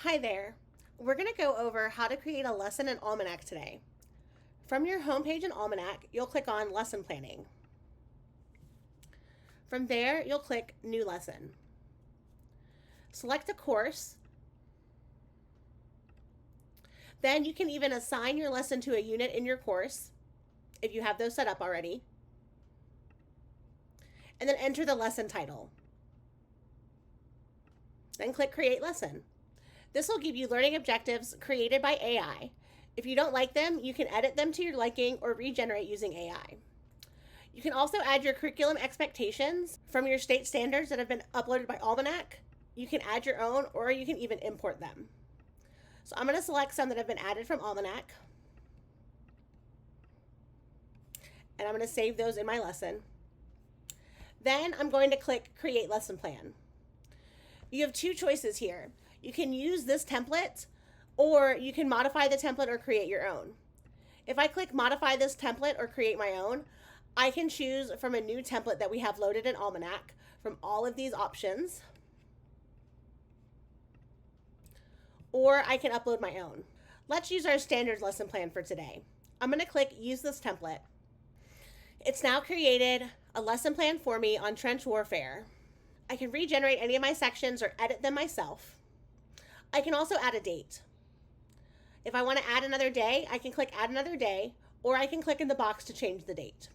Hi there. We're going to go over how to create a lesson in Almanack today. From your homepage in Almanack, you'll click on Lesson Planning. From there, you'll click New Lesson. Select a course. Then you can even assign your lesson to a unit in your course, if you have those set up already. And then enter the lesson title. Then click Create Lesson. This will give you learning objectives created by AI. If you don't like them, you can edit them to your liking or regenerate using AI. You can also add your curriculum expectations from your state standards that have been uploaded by Almanack. You can add your own, or you can even import them. So I'm going to select some that have been added from Almanack. And I'm going to save those in my lesson. Then I'm going to click Create Lesson Plan. You have two choices here. You can use this template, or you can modify the template or create your own. If I click Modify this template or create my own, I can choose from a new template that we have loaded in Almanack from all of these options, or I can upload my own. Let's use our standard lesson plan for today. I'm going to click Use this template. It's now created a lesson plan for me on trench warfare. I can regenerate any of my sections or edit them myself. I can also add a date. If I want to add another day, I can click Add Another Day, or I can click in the box to change the date.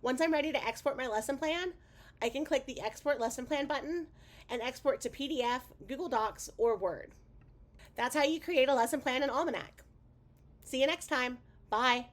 Once I'm ready to export my lesson plan, I can click the Export Lesson Plan button and export to PDF, Google Docs, or Word. That's how you create a lesson plan in Almanack. See you next time. Bye.